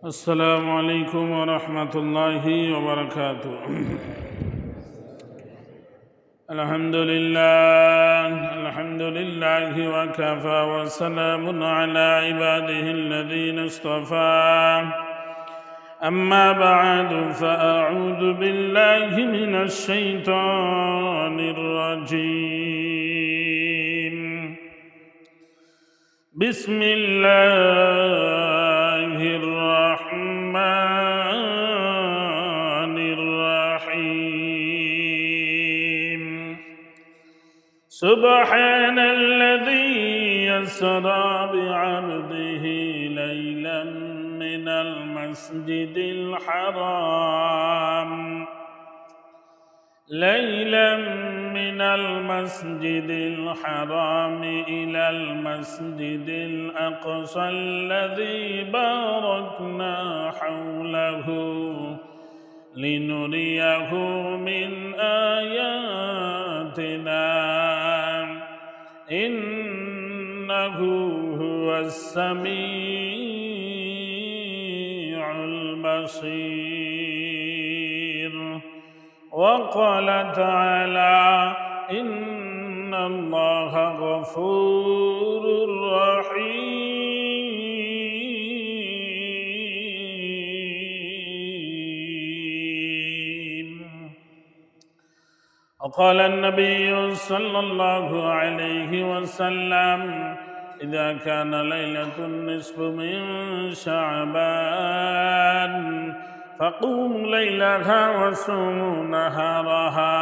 السلام عليكم ورحمة الله وبركاته. الحمد لله وكفى وسلام على عباده الذين اصطفى. أما بعد فأعوذ بالله من الشيطان الرجيم. بسم الله الرحمن الرحيم. سبحان الذي يسرى بعبده ليلا من المسجد الحرام إلى المسجد الأقصى الذي باركنا حوله لنريه من آياتنا إنه هو السميع البصير. وقال تعالى إن الله غفور رحيم. وقال النبي صلى الله عليه وسلم إذا كان ليلة النصف من شعبان فقوموا ليلها وصوموا نهارها.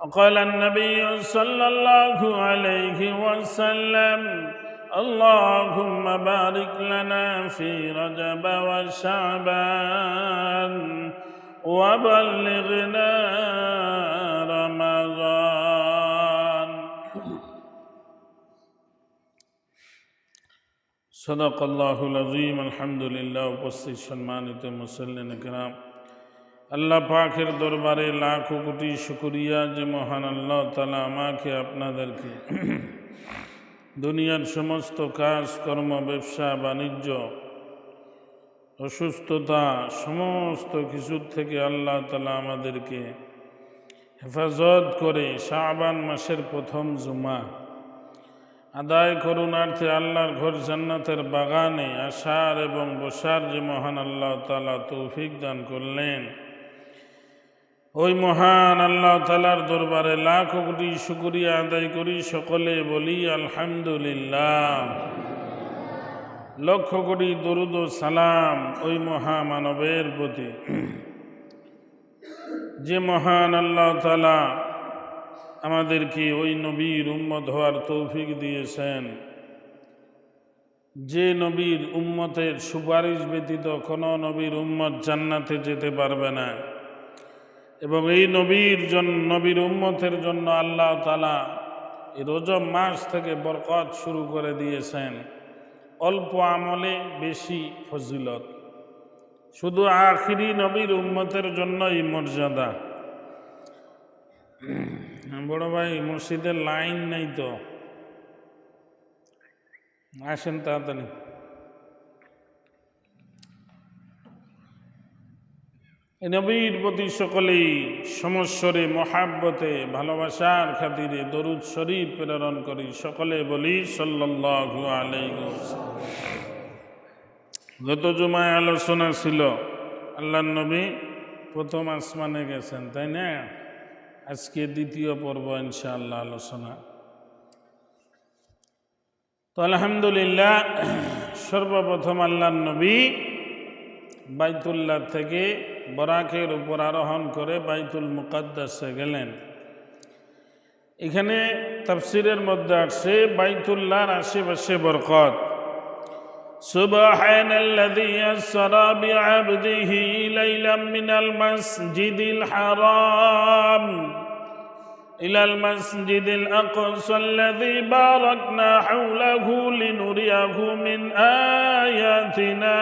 وقال النبي صلى الله عليه وسلم اللهم بارك لنا في رجب وشعبان وبلغنا رمضان. صدق الله العظيم. আলহামদুলিল্লাহ। উপস্থিত সম্মানিত মুসল্লিন কিরাম, আল্লাহ পাকের দরবারে লাখো কোটি শুকরিয়া যে মহান আল্লাহ তাআলা আমাকে আপনাদেরকে দুনিয়ার সমস্ত কাজ কর্ম, ব্যবসা বাণিজ্য, অসুস্থতা, সমস্ত কিছুর থেকে আল্লাহ তাআলা আমাদেরকে হেফাজত করে শাবান মাসের প্রথম জুমা আদায় করুণার্থে আল্লাহর ঘর জান্নাতের বাগানে আসার এবং বসার যে মহান আল্লাহ তাআলা তৌফিক দান করলেন, ওই মহান আল্লাহ তাআলার দরবারে লাখো কোটি শুকরিয়া আদায় করি। সকলে বলি আলহামদুলিল্লাহ। লক্ষ কোটি দরুদ ও সালাম ওই মহামানবের প্রতি যে মহান আল্লাহ তাআলা আমাদেরকে ওই নবীর উম্মত হওয়ার তৌফিক দিয়েছেন, যে নবীর উম্মতের সুপারিশ ব্যতীত কোনো নবীর উম্মত জান্নাতে যেতে পারবে না। এবং এই নবীর উম্মতের জন্য আল্লাহ তাআলা এই রজব মাস থেকে বরকত শুরু করে দিয়েছেন। অল্প আমলে বেশি ফজিলত, শুধু আখিরি নবীর উম্মতের জন্য এই মর্যাদা। বড় ভাই, মসজিদের লাইন নেই তো, আসেন তাড়াতাড়ি। এই নবীর প্রতি সকলেই সমস্বরে মহাব্বতে ভালোবাসার খাতিরে দরুদ শরীফ প্রেরণ করি। সকলে বলি সাল্লাল্লাহু আলাইহি ওয়াসাল্লাম। গত জুমায় আলোচনা ছিল আল্লাহর নবী প্রথম আসমানে গেছেন, তাই না? আজকে দ্বিতীয় পর্ব ইনশাআল্লাহ আলোচনা। তো আলহামদুলিল্লাহ, সর্বপ্রথম আল্লাহর নবী বাইতুল্লাহ থেকে বরাকের উপর আরোহণ করে বাইতুল মুকাদ্দাসে গেলেন। এখানে তাফসীরের মধ্যে আসছে বাইতুল্লাহর আশেপাশে বরকত। সুবহানাল্লাযী আসরা বিআবদিহি লাইলাম মিনাল মাসজিদিল হারাম ইলাল মাসজিদিল আকসা আল্লাযী বারাকনা হাওলাহু লিনুরিয়াহু মিন আয়াতিনা।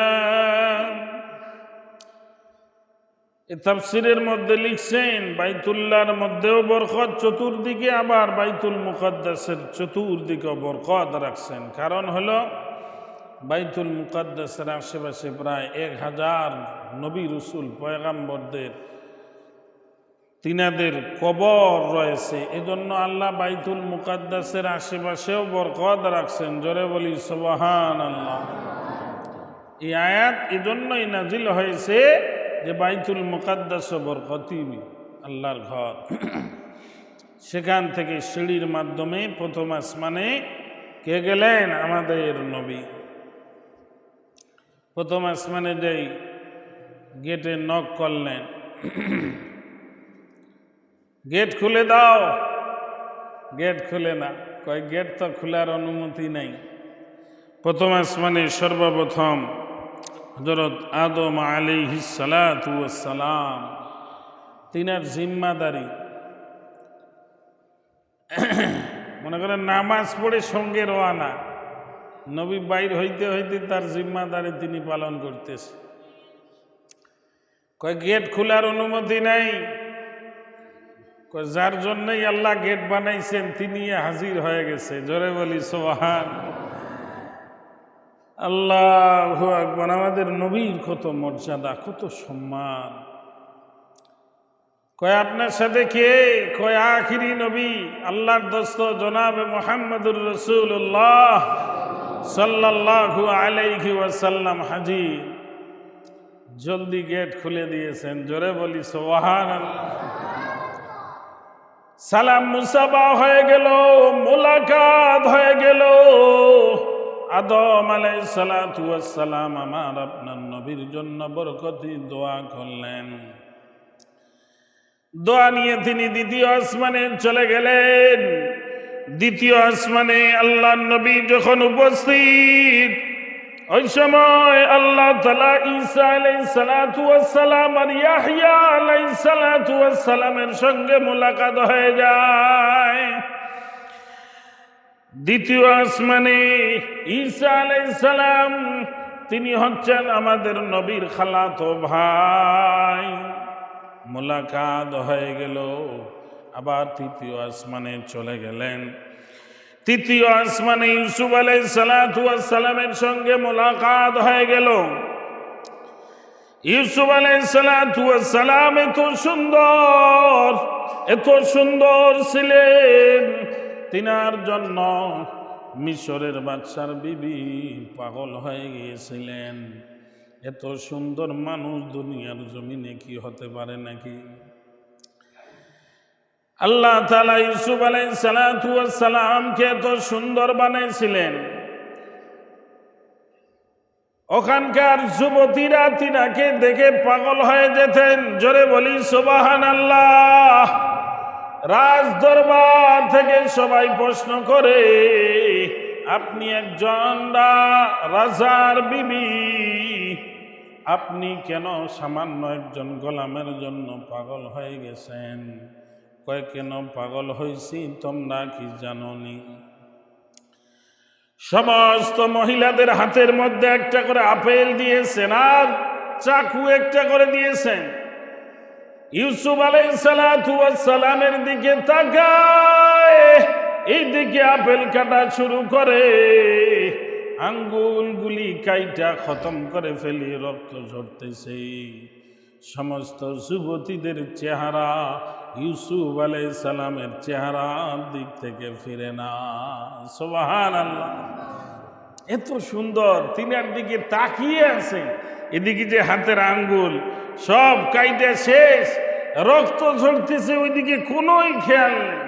তাফসীরের মধ্যে লিখছেন বাইতুল্লাহর মধ্যেও বরকত চতুর্দিকে, আবার বাইতুল মুকাদ্দাসের চতুর্দিকে বরকত রাখছেন। কারণ হলো বাইতুল মুকাদ্দাসের আশেপাশে প্রায় 1000 নবী রসুল পয়গাম্বরদের তিনাদের কবর রয়েছে। এজন্য আল্লাহ বাইতুল মুকাদ্দাসের আশেপাশেও বরকত রাখছেন। জোরে বলি সুবহানাল্লাহ। এই আয়াত এজন্যই নাজিল হয়েছে যে বাইতুল মুকাদ্দাস বরকতি আল্লাহর ঘর। সেখান থেকে সিঁড়ির মাধ্যমে প্রথম আসমানে কে গেলেন? আমাদের নবী। প্রথম আসমানে যেই গেটে নক করলেন, গেট খুলে দাও, গেট খুলে না, কয় গেট তো খোলার অনুমতি নাই। প্রথম আসমানে সর্বপ্রথম হযরত আদম আলাইহিস সালাতু ওয়াস সালাম, তিনার জিম্মাদারি, মনে করেন নামাজ পড়ে সঙ্গে রওয়ানা, নবী বাইর হইতে হইতে তার জিম্মাদারি তিনি পালন করতেছে। কয় গেট খোলার অনুমতি নাই, যার জন্যই আল্লাহ গেট বানাইছেন তিনি হাজির হয়ে গেছে। জোরে বলি সুবহান আল্লাহু আকবার। আমাদের নবীর কত মর্যাদা, কত সম্মান। কয় আপনার সাথে কে? কয় আখিরি নবী আল্লাহর দোস্ত জনাবে মুহাম্মদুর রাসূলুল্লাহ সাল্লাল্লাহু আলাইহি ওয়াসাল্লাম হাজির। জলদি গেট খুলে দিয়েছেন। জোরে বলি সুবহানাল্লাহ। সালাম মুসাফা হয়ে গেল, মুলাকাত হয়ে গেল। আদম আলাইহিস সালাতু ওয়াস সালাম আমার আপনার নবীর জন্য বরকতি দোয়া করলেন। দোয়া নিয়ে তিনি দ্বিতীয় আসমানে চলে গেলেন। দ্বিতীয় আসমানে আল্লাহর নবী যখন উপস্থিত, ওই সময় আল্লাহ তাআলা ঈসা আলাইহিস সালাতু ওয়াস সালাম আর ইয়াহইয়া আলাইহিস সালাতু ওয়াস সালামের সঙ্গে মুলাকাত হয়ে যায়। দ্বিতীয় আসমানে ঈসা আলাইহিস সালাম তিনি হচ্ছেন আমাদের নবীর খালাতো ভাই। মুলাকাত হয়ে গেল। আবার তৃতীয় আসমানে চলে গেলেন। তৃতীয় আসমানে ইউসুফ আলাইহিস সালাতু ওয়াস সালামের সঙ্গে মুলাকাত হয়ে গেল। ইউসুফ আলাইহিস সালাতু ওয়াস সালাম এত সুন্দর ছিলেন, তিনার জন্য মিশরের বাদশার বিবি পাগল হয়ে গিয়েছিলেন। এত সুন্দর মানুষ দুনিয়ার জমিনে কি হতে পারে নাকি? আল্লাহ তাআলা ইউসুফ আলাইহিস সালাতু ওয়াস সালামকে এত সুন্দর বানাইছিলেন, ওখানকার যুবতীরা তিনাকে দেখে পাগল হয়ে যেতেন। জোরে বলি সুবহানাল্লাহ। রাজ দরবার থেকে সবাই প্রশ্ন করে, আপনি একজন রাজার বিবি, আপনি কেন সামান্য একজন গোলামের জন্য পাগল হয়ে গেছেন? কয় কেন পাগল হয়েছি তোমরা কি জানোনি? সমস্ত মহিলাদের হাতের মধ্যে একটা করে আপেল দিয়েছেন আর চাকু একটা করে দিয়েছেন। ইউসুফ আলাইহিস সালাতু ওয়াস সালামের দিকে তাকায়, এই দিকে আপেল কাটা শুরু করে, আঙ্গুলগুলি কাইটা খতম করে ফেলি, রক্ত ঝরতেছে। সমস্ত যুবতীদের চেহারা ইউসুফ আলাইহিস সালামের চেহারার দিক থেকে ফিরে না। সুবহানাল্লাহ। এত সুন্দর, তিনার দিকে তাকিয়ে আছে, এদিকে যে হাতের আঙ্গুল সব কাইটা শেষ, রক্ত ঝরতেছে, ওইদিকে কোনোই খেয়াল নেই।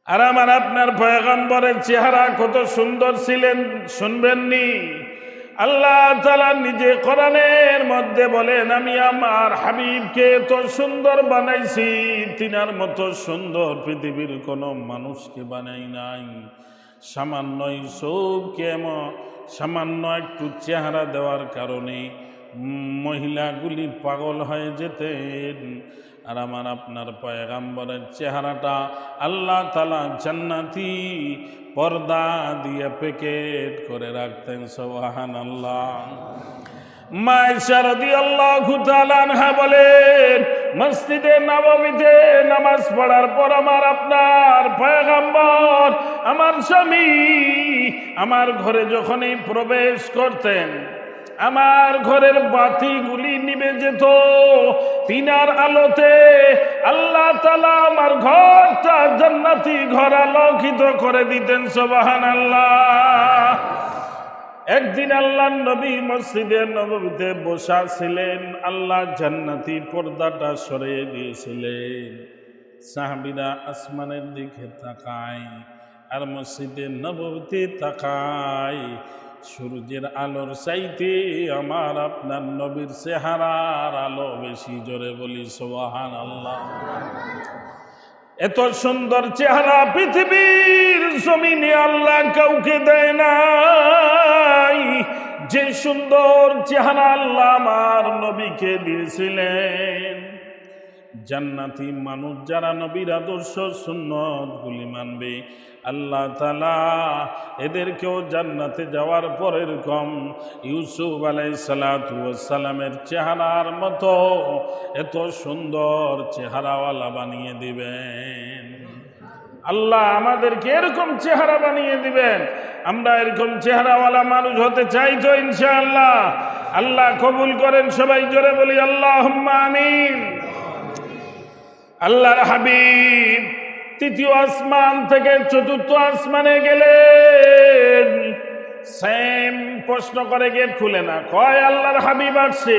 আর আমার আপনার পয়গম্বরের চেহারা কত সুন্দর ছিলেন শুনবেননি? আল্লাহ তাআলা নিজে কোরআনের মধ্যে বলেন, আমি আমার হাবিবকে এত সুন্দর বানাইছি, তিনার মতো সুন্দর পৃথিবীর কোনো মানুষকে বানাই নাই। সামান্য ইউসুফকে সামান্য একটু চেহারা দেওয়ার কারণে মহিলাগুলি পাগল হয়ে যেতেন। আর আমার আপনার পয়গম্বরের চেহারাটা আল্লাহ তাআলা জান্নাতি পর্দা দিয়ে প্যাকেট করে রাখতেন। সুবহানাল্লাহ। মা আয়েশা রাদিয়াল্লাহু তাআলা আনহা বলেন, মসজিদে নববীতে নামাজ পড়ার পর আমার আপনার পয়গম্বর আমার স্বামী আমার ঘরে যখনই প্রবেশ করতেন, আমার ঘরের বাতিগুলি নিভে যেত। তিনার আলোতে আল্লাহ তাআলা আমার ঘরটা জান্নাতি ঘর আলোকিত করে দিতেন। সুবহানাল্লাহ। একদিন আল্লাহর নবী মসজিদে নববীতে বসা ছিলেন, আল্লাহ জান্নাতি পর্দাটা সরিয়ে দিয়েছিলেন। সাহাবীরা আসমানের দিকে তাকায় আর মসজিদে নববীতে তাকায়। সূর্যের আলোর চাইতে আমার আপনার নবীর চেহারার আলো বেশি। জোরে বলি সুবহানাল্লাহ। এত সুন্দর চেহারা পৃথিবীর জমিনে আল্লাহ কাউকে দেয় নাই। যে সুন্দর চেহারা আল্লাহ আমার নবীকে দিয়েছিলেন। জান্নাতি মানুষ যারা নবীর আদর্শ সুন্নত গুলি মানবে, আল্লাহ তাআলা এদেরকেও জান্নাতে যাওয়ার পর এরকম ইউসুফ আলাইহিস সালাতু ওয়াস সালামের চেহারার মতো এত সুন্দর চেহারাওয়ালা বানিয়ে দিবেন। আল্লাহ আমাদেরকে এরকম চেহারা বানিয়ে দিবেন। আমরা এরকম চেহারাওয়ালা মানুষ হতে চাই তো ইনশাআল্লাহ। আল্লাহ কবুল করেন। সবাই জোরে বলি আল্লাহুম্মা আমিন। আল্লাহর হাবিব তৃতীয় আসমান থেকে চতুর্থ আসমানে গেলেন। সেম প্রশ্ন করে গেট খুলে না, কয় আল্লাহর হাবিব আসছে,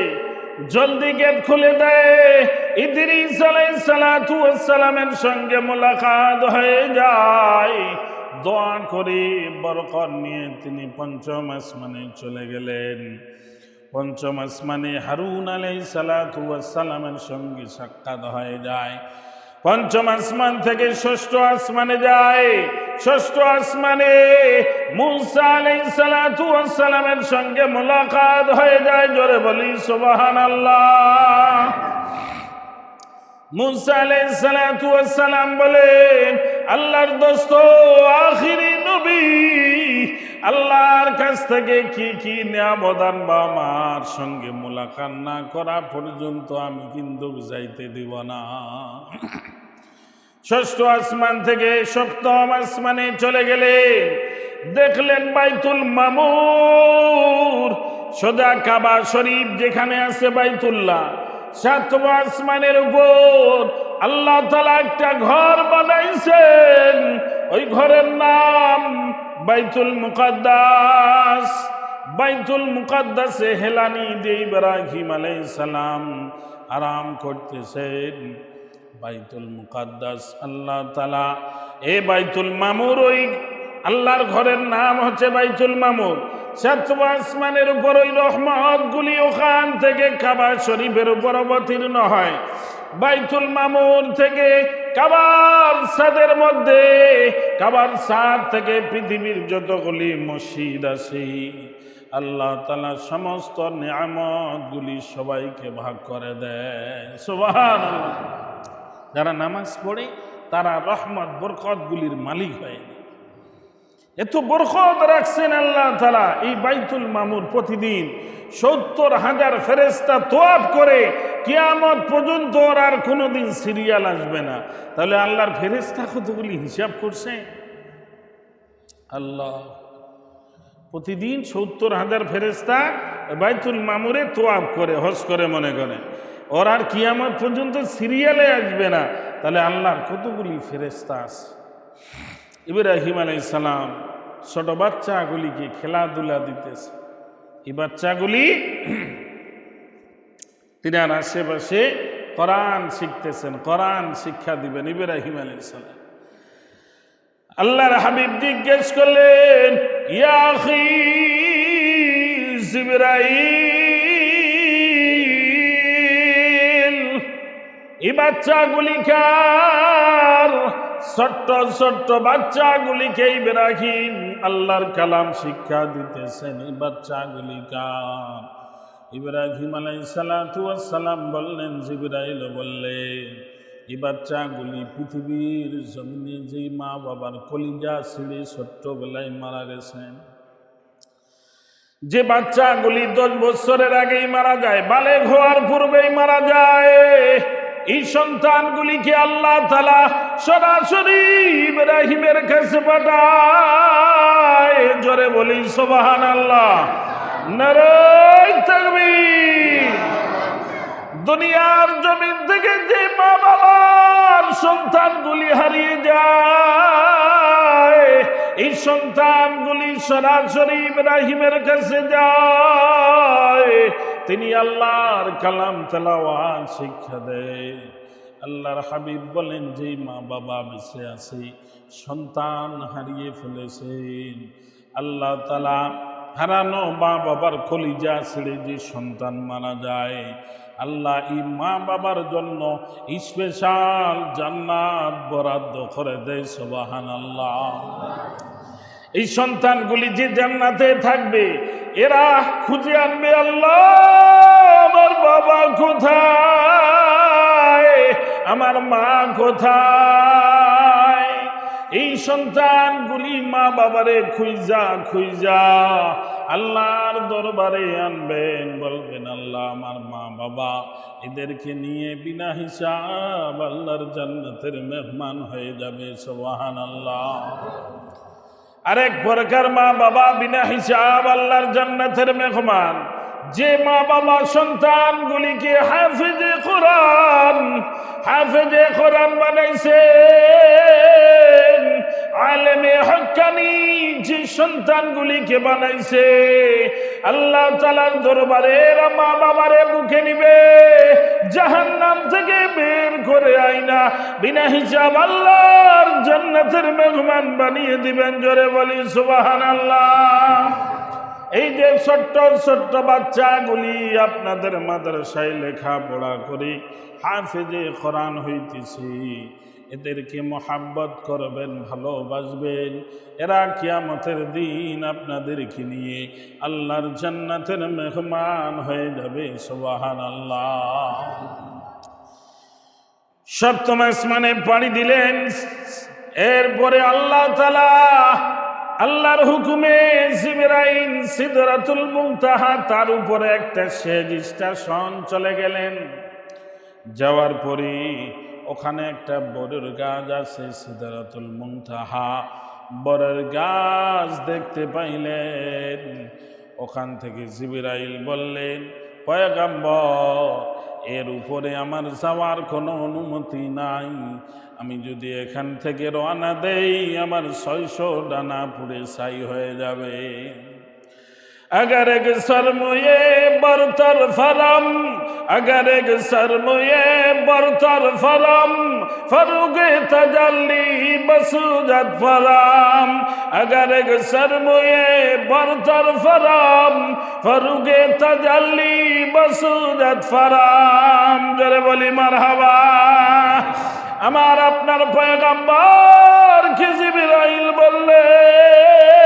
জলদি গেট খুলে দেয়। ইদ্রিস আলাইহিস সালাতু ওয়াস সালামের সঙ্গে মুলাকাত হয়ে যায়। দোয়া করে বরকত নিয়ে তিনি পঞ্চম আসমানে চলে গেলেন। পঞ্চম আসমানে হারুন আলাইহিস সালাতু ওয়াস সালামের সঙ্গে সাক্ষাৎ হয়ে যায়। পঞ্চম আসমান থেকে ষষ্ঠ আসমানে যায়। ষষ্ঠ আসমানে মূসা আলাইহিস সালাতু ওয়াস সালামের সঙ্গে মুলাকাত হয়ে যায়। জোরে বলি সুবহানাল্লাহ। মূসা আলাইহিস সালাতু ওয়াস সালাম বলেন, আল্লাহর দোস্ত আখিরি নবী, আল্লাহর কাছ থেকে কি কি নিয়ামত আনবা, আমার সঙ্গে মুলাকাত না করা পর্যন্ত আমি কিন্তু যাইতে দিব না। ষষ্ঠ আসমান থেকে সপ্তম আসমানে চলে গেলেন। দেখলেন বাইতুল মামুর, সোজা কাবা শরীফ যেখানে আছে বাইতুল্লাহ। সাতম আসমানের উপর আল্লাহ তাআলা একটা ঘর বানাইছেন। ওই ঘরের নাম বাইতুল মুকাদ্দাস। বাইতুল মুকাদ্দাসে হেলানি দিয়ে ইব্রাহিম আলাইহিস সালাম আরাম করতেছেন। বাইতুল মুকাদ্দাস আল্লাহ তাআলা এই বাইতুল মামুর, ওই আল্লাহর ঘরের নাম হচ্ছে বাইতুল মামুর। সাতম আসমানের উপর ওই রহমতগুলি ওখান থেকে কাবা শরীফের উপর অবতীর্ণ হয়। বাইতুল মামুর থেকে কাবার ছাদের মধ্যে, কাবার ছাদ থেকে পৃথিবীর যতগুলি মসজিদ আছে আল্লাহ তাআলা সমস্ত নিয়ামতগুলি সবাইকে ভাগ করে দেয়। সুবহানাল্লাহ। যারা নামাজ পড়ে তারা রহমত বরকতগুলির মালিক হয়। এত বরকত রাখছেন আল্লাহ তাআলা এই বাইতুল মামুর। প্রতিদিন ৭০,০০০ ফেরেশতা তোয়াফ করে, কিয়ামত পর্যন্ত ওর আর কোনোদিন সিরিয়াল আসবে না। তাহলে আল্লাহর ফেরেশতা কতগুলি হিসাব করছে আল্লাহ। প্রতিদিন ৭০,০০০ ফেরেশতা বাইতুল মামুরে তোয়াফ করে, হজ করে, মনে করে ওর আর কিয়ামত পর্যন্ত সিরিয়ালে আসবে না। তাহলে আল্লাহর কতগুলি ফেরেশতা আছে। ইব্রাহিম আলাইহিস সালাম ছোট বাচ্চাগুলিকে খেলাধুলা দিতেছে। এই বাচ্চাগুলি তিনার আশেপাশে কোরআন শিখতেছেন, কোরআন শিক্ষা দিবেন ইব্রাহিম আলাইহিস সালাম। আল্লাহর হাবিব জিজ্ঞেস করলেন, ইয়া আখি জিবরাইল, এই বাচ্চাগুলি কার? ছোট্ট ছোট্ট বাচ্চাগুলিকে ইব্রাহিম আল্লাহর কালাম শিক্ষা দিতেছেন। এই বাচ্চাগুলি কার? ইব্রাহিম আলাইহিস সালাতু ওয়াস সালাম বললেন, জিবরাইল বললেন, এই বাচ্চাগুলি পৃথিবীর জমিনে যে মা বাবার কলিজা ছিঁড়ে ছোট্টবেলায় মারা গেছেন, যে বাচ্চাগুলি 10 বছরের আগেই মারা যায়, বালেগ হওয়ার পূর্বেই মারা যায়, এই সন্তানগুলিকে আল্লাহ তাআলা সরাসরি ইব্রাহিমের কাছে পাঠায়। জোরে বলি সুবহানাল্লাহ, নারে তাকবীর। দুনিয়ার জমিন থেকে যে মা বাবার সন্তানগুলি হারিয়ে যায়, এই সন্তানগুলি সরাসরি ইব্রাহিমের কাছে যায়। তিনি আল্লাহর কালাম তেলাওয়াত শিক্ষা দেয়। আল্লাহর হাবিব বলেন, যে মা বাবা বেঁচে আছে সন্তান হারিয়ে ফেলেছেন, আল্লাহ তাআলা হারানো মা বাবার কলিজা ছেড়ে যে সন্তান মারা যায়, আল্লাহ এই মা বাবার জন্য স্পেশাল জান্নাত বরাদ্দ করে দেয়। সুবহানাল্লাহ। এই সন্তানগুলি যে জান্নাতে থাকবে, এরা খুঁজে আনবে, আল্লাহ আমার বাবা কোথায়, আমার মা কোথায়। এই সন্তানগুলি মা বাবারে খুঁজা খুঁজা আল্লাহর দরবারে আনবেন, বলবেন আল্লাহ আমার মা বাবা এদেরকে নিয়ে বিনা হিসাব আল্লাহর জান্নাতের মেহমান হয়ে যাবে। সুবহানাল্লাহ। আরেক প্রকার মা বাবা বিনা হিসাব আল্লাহর জান্নাতের মেহমান, যে মা বাবা সন্তানগুলিকে হাফেজে কোরআন বানাইছে, আলেমে হক্কানি যে সন্তানগুলিকে বানাইছে, আল্লাহ তাআলার দরবারে এরা মা বাবারে বুকে নিবে, জাহান্নাম থেকে বের করে আইনা বিনা হিসাব আল্লাহর জান্নাতের মেহমান বানিয়ে দিবেন। জোরে বলি সুবহানাল্লাহ। এই যে ছোট্ট ছোট্ট বাচ্চাগুলি আপনাদের মাদ্রাসায় লেখাপড়া করে হাফেজে কোরআন হইতেছে, এদেরকে মোহাব্বত করবেন, ভালোবাসবেন। এরা কিয়ামতের দিন আপনাদেরকে নিয়ে আল্লাহর জান্নাতের মেহমান হয়ে যাবে। সুবহানাল্লাহ। সপ্তম আসমানে পাড়ি দিলেন, এরপরে আল্লাহ তাআলা আল্লাহর হুকুমে জিবরাইল সিদরাতুল মুনতাহা তার উপরে একটা শেষ স্টেশন চলে গেলেন। যাওয়ার পরে ওখানে একটা বরের গাছ আছে, সিদরাতুল মুনতাহা, বরের গাছ দেখতে পাইলেন। ওখান থেকে জিবরাইল বললেন, পয়গম্বর এর উপরে আমার যাওয়ার কোনো অনুমতি নাই, আমি যদি এখান থেকে রওনা দেই আমার 600 ডানা পুড়ে ছাই হয়ে যাবে। अगर एक सरमुए बरतर फरम, अगर एक सरमुए बरतर फरम, फरुगे तजल्ली बसूजत फराम, अगर एक सरमुए बरतर फरम, फरुगे तजल्ली बसूजत फराम। जरे बोली मरहबा। আমার আপনার পয়গম্বর কে জিবরাইল বললেন,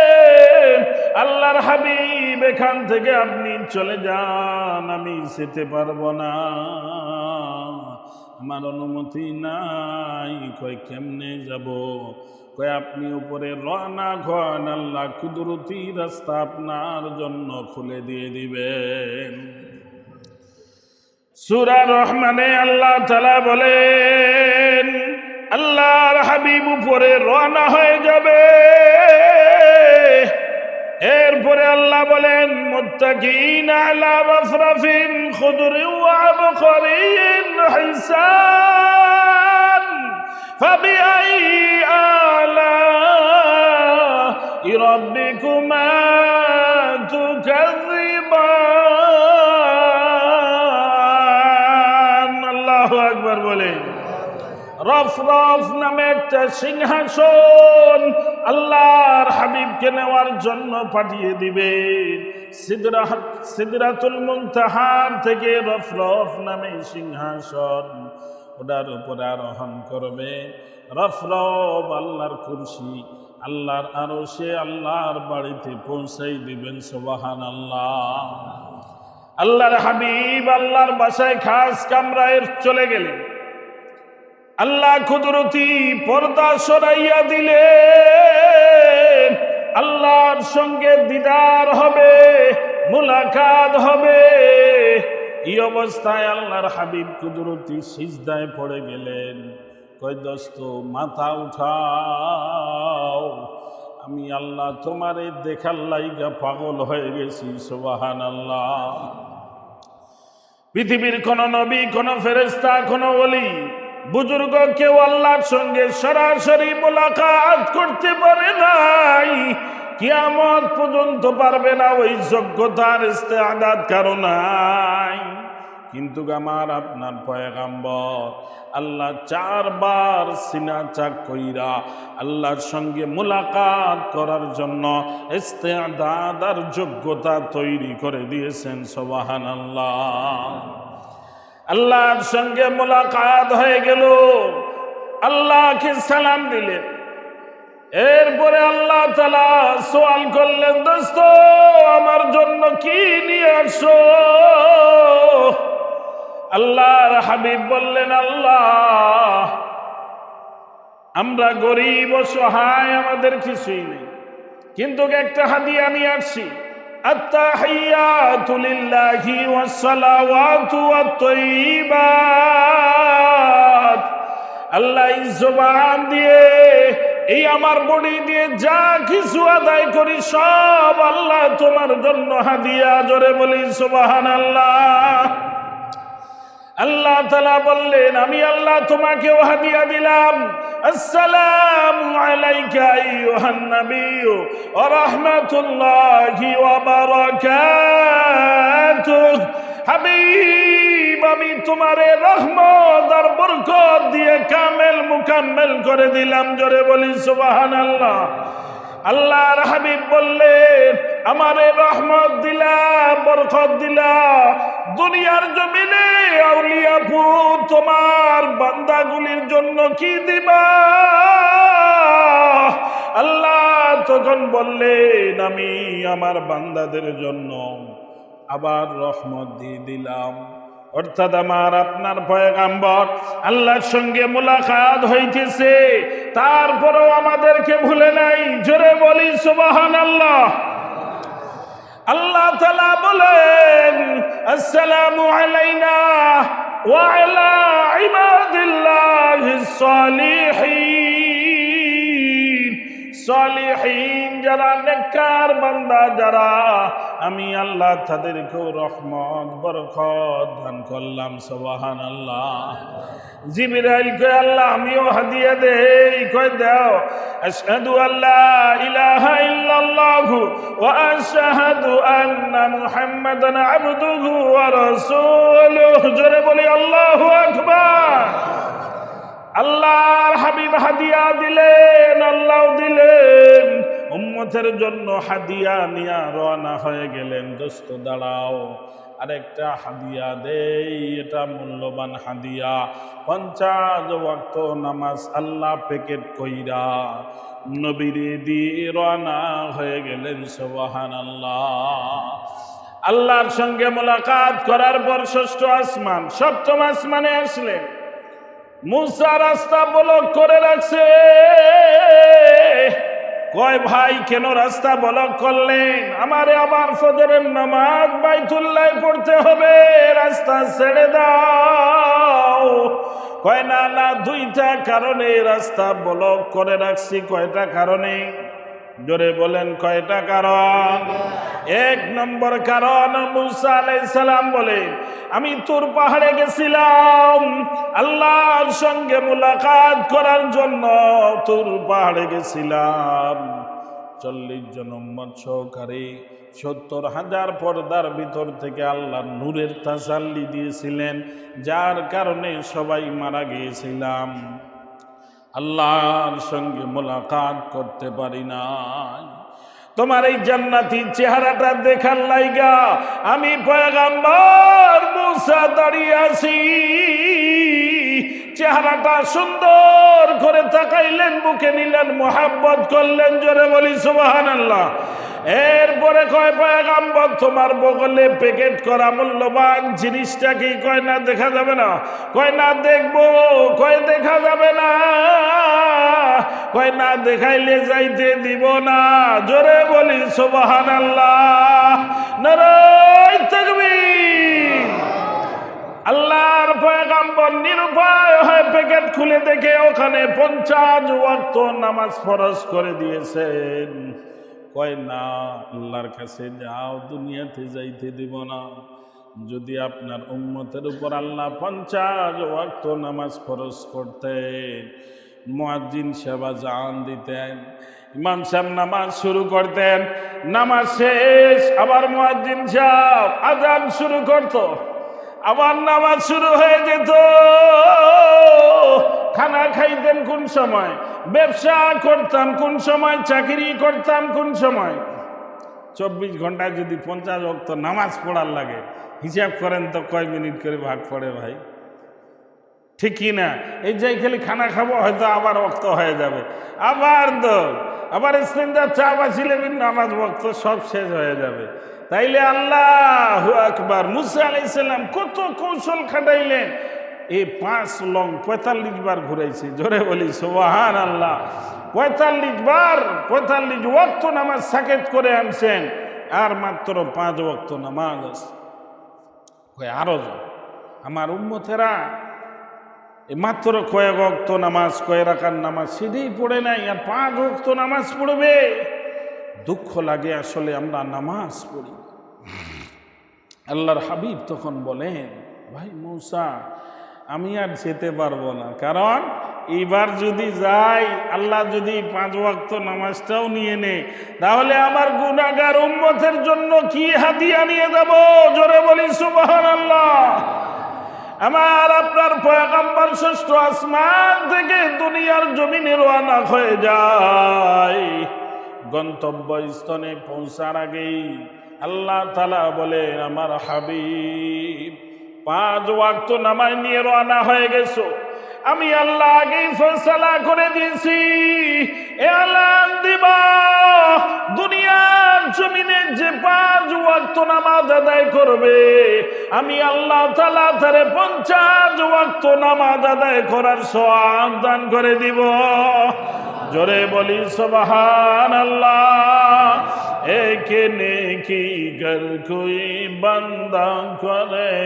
আল্লাহর হাবিব এখান থেকে আপনি চলে যান, আমি যেতে পারবো না, আমার অনুমতি নাই। কয় কেমনে যাব? কয় আপনি উপরে রওনা হন, আল্লাহ কুদরতি রাস্তা আপনার জন্য খুলে দিয়ে দিবেন। সূরা রহমানে আল্লাহ তাআলা বলেন, আল্লাহর হাবিব উপরে রওনা হয়ে যাবে। এরপরে আল্লাহ বলেন, মুত্তাকিন আলা রাফরাফিন খুদরিন ওয়া আবকারিন হিসান, ফাবিআই আলাই রাব্বিকুমা তুকাযিবান। আল্লাহু আকবার বলেন। রফরফ নামে একটা সিংহাসন আল্লাহর হাবিবকে নেওয়ার জন্য পাঠিয়ে দিবেন। সিদরাতুল মুনতাহার থেকে রফরফ নামে সিংহাসন, ওটার উপরে আরোহণ করবে। রফরফ আল্লাহর কুরসি, আল্লাহর আরশে, আল্লাহর বাড়িতে পৌঁছাই দিবেন। সুবহানাল্লাহ। আল্লাহর হাবিব আল্লাহর বাসায় খাস কামরায় চলে গেলেন। আল্লাহ কুদরতি পর্দা সরাইয়া দিলেন, আল্লাহর সঙ্গে দিদার হবে, মুলাকাত হবে। এই অবস্থায় আল্লাহর হাবিব কুদরতি সিজদায় পড়ে গেলেন। কয় দোস্ত মাথা উঠাও, আমি আল্লাহ তোমারে দেখার লাইগা পাগল হয়ে গেছি। সুবহানাল্লাহ। পৃথিবীর কোন নবী, কোন ফেরেশতা, কোন ওলি, বুজুর্গ কেউ আল্লাহর সঙ্গে সরাসরি মোলাকাত করতে পারে নাই, কিয়ামত পর্যন্ত পারবে না। ওই যোগ্যতার ইস্তেআদাত কারো নাই। কিন্তু আমার আপনার পয়গাম্বর আল্লাহ 4 বার সিনা চাক কইরা আল্লাহর সঙ্গে মোলাকাত করার জন্য ইস্তেআদাত আর যোগ্যতা তৈরি করে দিয়েছেন। সুবহানাল্লাহ। আল্লাহর সঙ্গে মোলাকাত হয়ে গেল, আল্লাহকে সালাম দিলেন। এরপরে আল্লাহ তাআলা সওয়াল করলেন, দোস্ত আমার জন্য কি নিয়ে আসছো? আল্লাহর হাবিব বললেন, আল্লাহ আমরা গরিব অসহায়, আমাদের কিছুই নেই, কিন্তু একটা হাদিয়া নিয়ে আসছি। আত্তাহিয়াতু লিল্লাহি ওয়াস সালাওয়াতু ওয়াত তাইয়্যিবাত। আল্লাহ এই জবান দিয়ে, এই আমার বডি দিয়ে যা কিছু আদায় করি সব আল্লাহ তোমার জন্য হাদিয়া। জোরে বলি সুবহানাল্লাহ। আল্লাহ তাআলা বললেন, আমি আল্লাহ তোমাকেও হাদিয়া দিলাম। আসসালামু আলাইকা আইয়ুহান নাবিয়্যু ওয়া রাহমাতুল্লাহি ওয়া বারাকাতুহু। হাবিব আমি তোমারে রহমত আর বরকত দিয়ে কামেল মুকাম্মেল করে দিলাম। জোরে বলি সুবহানাল্লাহ। আল্লাহর হাবিব বললেন, আমারে রহমত দিলা, বরকত দিলা, দুনিয়ার জমিনে আউলিয়াপুর তোমার বান্দাগুলির জন্য কি দিবা? আল্লাহ তখন বললেন, আমি আমার বান্দাদের জন্য আবার রহমত দিয়ে দিলাম। অর্থাৎ আমার আপনার পয়গাম্বর আল্লাহর সঙ্গে মুলাকাত হইতেছে, তারপরেও আমাদেরকে ভুলে নাই। জোরে বলি সুবহানাল্লাহ। আল্লাহ তাআলা বলেন, আসসালামু আলাইনা ওয়া আলা ইবাদিল্লাহিস সালিহিন। সালিহিন যারা, নেককার বান্দা যারা, আমি আল্লাহ তাদেরকেও রহমত বরকত দান করলাম। সুবহানাল্লাহ। জিবরাইল কয়, আল্লাহ আমিও হাদিয়া দেই। কয় দাও। আশহাদু আল্লা ইলাহা ইল্লাল্লাহু ওয়া আশহাদু আন্না মুহাম্মাদান আবদুহু ওয়া রাসূলুহু। জোরে বলি আল্লাহু আকবার। আল্লাহর হাবিব হাদিয়া দিলেন, আল্লাহ দিলেন। উম্মতের জন্য হাদিয়া নিয়ে রওনা হয়ে গেলেন। দোস্ত দাঁড়াও, আরেকটা হাদিয়া দেই, এটা মূল্যবান হাদিয়া। 50 ওয়াক্ত নামাজ আল্লাহ প্যাকেট কইরা নবীরে দিয়ে রওনা হয়ে গেলেন। সুবহানাল্লাহ। আল্লাহর সঙ্গে মোলাকাত করার পর 6ষ্ঠ আসমান, 7ম আসমানে আসলেন। মুসা রাস্তা ব্লক করে রাখছে। কয় ভাই কেন রাস্তা ব্লক করলেন? আমারে আবার ফজরের নামাজ বাইতুল্লাহ পড়তে হবে, রাস্তা ছেড়ে দাও। কয় না না, 2টা কারণে রাস্তা ব্লক করে রাখছি। কয়টা কারণে? জোরে বলেন কয়টা কারণ? 1 নম্বর কারণ, মুসা আলাইহিস সালাম বলে, আমি তুর পাহাড়ে গেছিলাম আল্লাহর সঙ্গে মুলাকাত করার জন্য। তুর পাহাড়ে গেছিলাম 40 জন উম্মত সহকারে, 70,000 পর্দার ভিতর থেকে আল্লাহ নূরের তাসাল্লি দিয়েছিলেন, যার কারণে সবাই মারা গিয়েছিলাম। আল্লাহর সঙ্গে মোলাকাত করতে পারি নাই। তোমার এই জান্নাতি চেহারাটা দেখার লাইগা আমি পয়গাম্বর মুসা দাঁড়িয়ে আছি। চেহারাটা সুন্দর করে তাকাইলেন, বুকে নিলেন, মোহাব্বত করলেন। জোরে বলি সুবহানাল্লাহ। এরপরে কয়, পয়গাম্বর তোমার বগলে প্যাকেট করা মূল্যবান জিনিসটা কি? কয় না দেখা যাবে না। কয় না দেখবো। কয় দেখা যাবে না। কয় না দেখাইলে যাইতে দিব না। জোরে বলি সুবহানাল্লাহ। নারায়ে তাকবীর। আল্লাহর পয়গম্বর নিরুপায় হয়ে প্যাকেট খুলে দেখে ওখানে 50 ওয়াক্ত নামাজ ফরজ করে দিয়েছেন। কয় না, আল্লাহর কাছে যাও, দুনিয়াতে যাইতে দিব না। যদি আপনার উম্মতের উপর আল্লাহ 50 ওয়াক্ত নামাজ ফরজ করতেন, মুয়াজ্জিন সাহেব আযান দিতেন, ইমাম সাহেব নামাজ শুরু করতেন, নামাজ শেষ আবার মুয়াজ্জিন সাহেব আযান শুরু করত, আবার নামাজ শুরু হয়ে যেত। খানা খাইতেন কোন সময়, ব্যবসা করতাম কোন সময়, চাকরি করতাম কোন সময়। 24 ঘন্টায় যদি 50 ওয়াক্ত নামাজ পড়ার লাগে, হিসাব করেন তো কয় মিনিট করে ভাগ পড়ে ভাই, ঠিক কি না? এই যে খালি খানা খাবো, হয়তো আবার ওয়াক্ত হয়ে যাবে, আবার ইস্তেঞ্জা চা বাঁচিলে নামাজ ওয়াক্ত সব শেষ হয়ে যাবে। তাইলে আল্লাহু আকবার, মুসা আলাইহিস সালাম কত কৌশল খাটাইলেন। এই 5 লং 45 বার ঘুরাইছে, জোরে বলি সুবহানাল্লাহ। 45 বার 45 ওয়াক্ত নামাজ সাকেত করে আনছেন, আর মাত্র 5 ওয়াক্ত নামাজ আছে। আরো আমার উম্মতেরা মাত্র কয়েক ওয়াক্ত নামাজ, কয় রাকাত নামাজ সেটাই পড়ে নাই, আর 5 ওয়াক্ত নামাজ পড়বে। দুঃখ লাগে আসলে আমরা নামাজ পড়ি। আল্লাহর হাবিব তখন বলেন, ভাই মূসা, আমি আর যেতে পারবো না, কারণ এইবার যদি যাই, আল্লাহ যদি 5 ওয়াক্ত নামাজটাও নিয়ে নেয়, তাহলে আমার গুনাহগার উম্মতের জন্য কি হাদিয়া নিয়ে যাব? জোরে বলি সুবহানাল্লাহ। আমার আপনার পয়গম্বর ষষ্ঠ আসমান থেকে দুনিয়ার জমিনে রওনা হয়ে যায়। গন্তব্যস্থলে পৌঁছার আগেই আল্লাহ তাআলা বলেন, আমার হাবিব 5 ওয়াক্ত নামাজ নিয়ে রওনা হয়ে গেছো, আমি আল্লাহ আগেই ফয়সালা করে দিয়েছি। এলান দিবা, দুনিয়ার জমিনে যে 5 ওয়াক্ত নামাজ আদায় করবে, আমি আল্লাহ তাআলা তারে 50 ওয়াক্ত নামাজ আদায় করার সওয়াব দান করে দিব। জোরে বলি সুবহানাল্লাহ। एक नेकी कर कोई बंदा करे,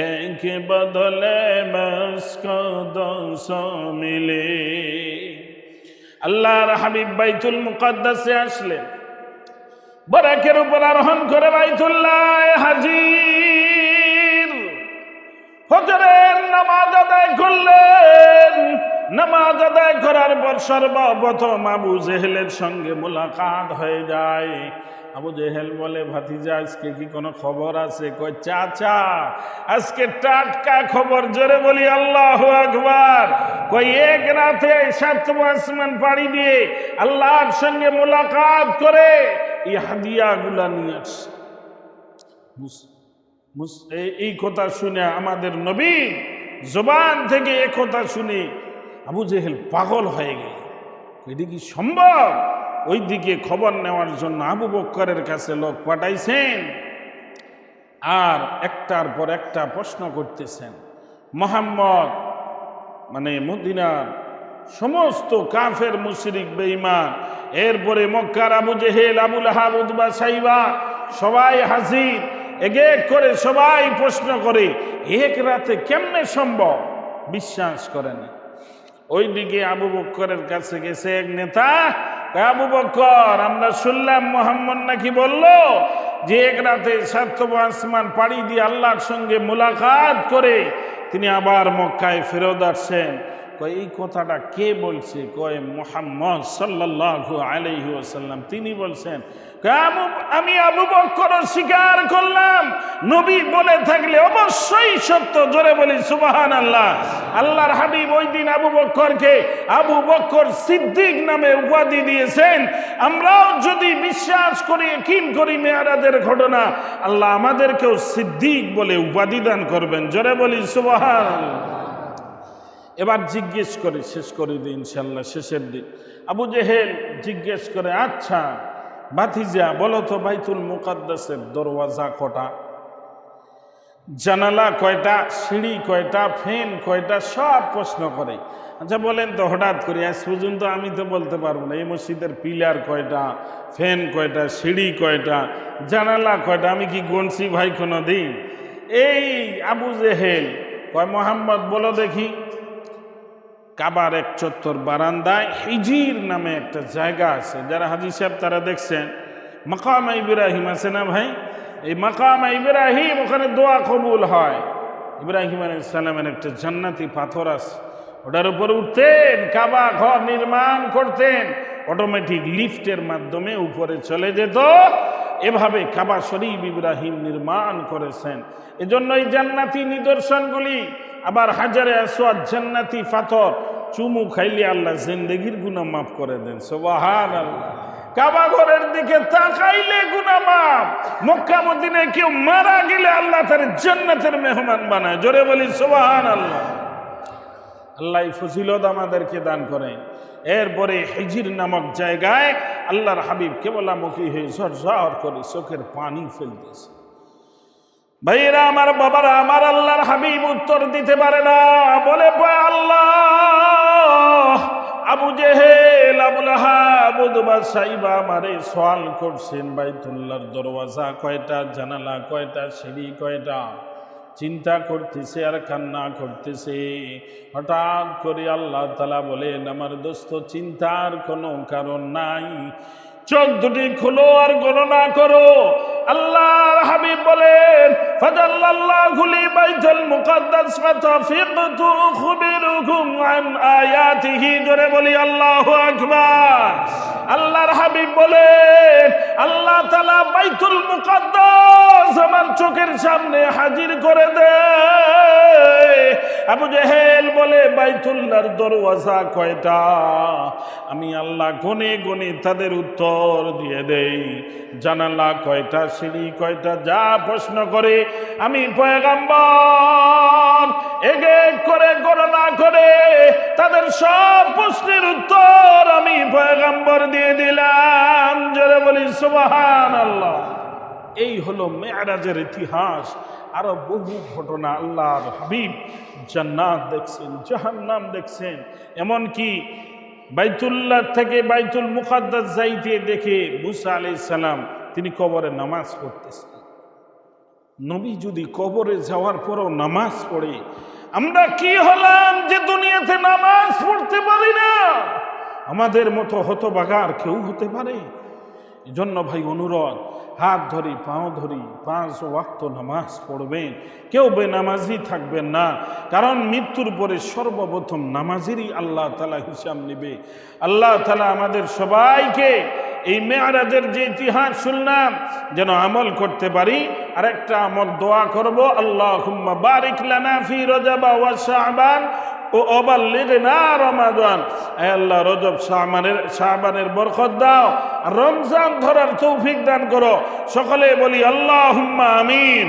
एक बदले मुझको 200 मिले। আল্লাহর হাবিব বাইতুল মুকাদ্দাসে আসলেন, বরাকের উপর আরোহণ করে বাইতুল্লাহ হাজির। ফজরের নামাজ আদায় করলেন। নামাজ আদায় করার পর সর্বপ্রথম আবু জেহেলের সঙ্গে মোলাকাত হয়ে যায়। আবু জেহেল বলে, ভাতিজা আজকে কি কোনো খবর আছে? কয়, চাচা আজকে টাটকা খবর। জোরে বলি আল্লাহু আকবার। কয়, এক রাতে 7 আসমান পাড়ি দিয়ে আল্লাহর সঙ্গে মোলাকাত করে এই হাদিয়াগুলা নিয়ে আসছে। এই কথা শুনে আমাদের নবী জবান থেকে এ কথা শুনে আবু জেহেল পাগল হয়ে গেল। এটা কি সম্ভব? ওই দিকে খবর নেওয়ার জন্য আবু বকরের কাছে লোক পাঠাইছেন, আর একটার পর একটা প্রশ্ন করতেছেন। মুহাম্মদ মানে মদিনার সমস্ত কাফের মুশরিক বেঈমান, এরপরে মক্কার আবু জেহেল, আবু লাহাব, উতবা, সাইবা সবাই হাজির। এক এক করে সবাই প্রশ্ন করে, এক রাতে কেমনে সম্ভব? বিশ্বাস করে না। ওইদিকে আবু বকরের কাছে গেছে এক নেতা। আবু বকর, আমরা শুনলাম মুহাম্মদ নাকি বললো যে এক রাতে 7 আসমান পাড়ি দিয়ে আল্লাহর সঙ্গে মুলাকাত করে তিনি আবার মক্কায় ফেরত আসছেন। কয়, এই কথাটা কে বলছে? কয়, মুহাম্মদ সাল্লাল্লাহু আলাইহি ওয়াসাল্লাম তিনি বলছেন। আমি আবু বকর স্বীকার করলাম, নবী বলে থাকলে অবশ্যই সত্য। জোরে বলি সুবহানাল্লাহ। আল্লাহর হাবিব ওই দিন আবু বকরকে আবু বকর সিদ্দিক নামে উপাধি দিয়েছেন। আমরাও যদি বিশ্বাস করি, ইয়াকিন করি মেরাজের ঘটনা, আল্লাহ আমাদেরকেও সিদ্দিক বলে উপাধি দান করবেন। জোরে বলি সুবহানাল্লাহ। এবার জিজ্ঞেস করে শেষ করে দিই ইনশাল্লাহ, শেষের দিন। আবু জেহেল জিজ্ঞেস করে, আচ্ছা ভাতিজা বলো তো, বাইতুল মুকাদ্দাসের দরওয়াজা কটা, জানালা কয়টা, সিঁড়ি কয়টা, ফ্যান কয়টা, সব প্রশ্ন করে। আচ্ছা বলেন তো, হঠাৎ করে আজ পর্যন্ত আমি তো বলতে পারবো না এই মসজিদের পিলার কয়টা, ফ্যান কয়টা, সিঁড়ি কয়টা, জানালা কয়টা, আমি কি গণছি ভাই কোনো দিন? এই আবু জেহেল কয় মোহাম্মদ বলো দেখি, কাবার এক চত্বর বারান্দায় হিজির নামে একটা জায়গা আছে, যারা হাজি সাহেব তারা দেখছেন, মাকাম ইব্রাহিম আছে না ভাই, এই মাকাম ইব্রাহিম, ওখানে দোয়া কবুল হয়। ইব্রাহিম আলাইহিস সালামের একটা জান্নাতি পাথর আছে, ওটার উপর উঠতেন, কাবা ঘর নির্মাণ করতেন, অটোমেটিক লিফটের মাধ্যমে উপরে চলে যেত। এভাবে কাবা শরীফ ইব্রাহিম নির্মাণ করেছেন। এজন্য এই জান্নাতি নিদর্শনগুলি, আবার হাজারে আসওয়াদ জান্নাতি পাথর, চুমু খাইলে আল্লাহ জিন্দেগির গুনাহ মাফ করে দেন। সুবহানাল্লাহ। কাবা ঘরের দিকে তাকাইলে গুনাহ মাফ। মক্কা মদিনায় কেউ মারা গেলে আল্লাহ তার জান্নাতের মেহমান বানায়। জোরে বলি সুবহানাল্লাহ। আল্লাহ এই ফজিলত আমাদেরকে দান করেন। এরপরে হিজির নামক জায়গায় আল্লাহর হাবিব কেবলামুখী হয়ে ঝরঝর করে চোখের পানি ফেলতেছে। ভাইয়েরা আমার, বাবারা আমার, আল্লাহর হাবিব উত্তর দিতে পারে না, বলে আল্লাহ, আবু জেহেল, আবুল আহাব, উতবা, সাইবা আমারে সওয়াল করছেন বাইতুল্লাহর দরওয়াজা কয়টা, জানালা কয়টা, সিঁড়ি কয়টা। চিন্তা করতেছে আর কান্না করতেছে। হঠাৎ করে আল্লাহ তাআলা বলেন, আমার দোস্ত চিন্তার কোনো কারণ নাই, চোখ দুটি খুলো আর গণনা করো। আল্লাহর হাবিব বলেন, ফাজাল্লাল্লাহু লি বাইতুল মুকাদ্দাস ফাতাফিকতু খুবিরুকুম আন আয়াতিহি। জোরে বলি আল্লাহু আকবার। আল্লাহর হাবিব বলেন, আল্লাহ তাআলা বাইতুল মুকাদ্দাস আমার চোখের সামনে হাজির করে দেয়। আবু জেহেল বলে, বাইতুল্লাহর দরওয়াজা কয়টা? আমি আল্লাহ গনে গনে তাদের উত্তর দিয়ে দেই। জানালা কয়টা, সিঁড়ি কয়টা, যা প্রশ্ন করে আমি পয়গম্বর এক এক করে গণনা করে তাদের সব প্রশ্নের উত্তর আমি পয়গম্বর দিয়ে দিলাম। জোরে বলি সুবহানাল্লাহ। এই হলো মেরাজের ইতিহাস। আরো বহু ঘটনা, আল্লাহর হাবিব জান্নাত দেখছেন, জাহান্নাম দেখছেন, এমনকি বাইতুল্লাহ থেকে বাইতুল মুকাদ্দাস যাইতে দেখে মুসা আলাইহিস সালাম তিনি কবরে নামাজ পড়তেছেন। নবী যদি কবরে যাওয়ার পরও নামাজ পড়ে, আমরা কি হলাম যে দুনিয়াতে নামাজ পড়তে পারি না? আমাদের মতো হতভাগার কেউ হতে পারে? এজন্য ভাই অনুরোধ, হাত ধরি, পাও ধরি, 5 ওয়াক্ত নামাজ পড়বেন, কেউ বেনামাজি থাকবেন না। কারণ মৃত্যুর পরে সর্বপ্রথম নামাজেরই আল্লাহ তাআলা হিসাব নেবে। আল্লাহ তাআলা আমাদের সবাইকে এই মেরাজের যে ইতিহাস শুনলাম যেন আমল করতে পারি। আর একটা আমল দোয়া করব, আল্লাহুম্মা বারিক লানা ফি রজব ওয়া শাবান ও অবাল্লিগনা রমাদান। আয় আল্লাহ, রজব শাবানের বরকত দাও, রমজান ধরার তৌফিক দান করো। সকলে বলি আল্লাহুম্মা আমিন।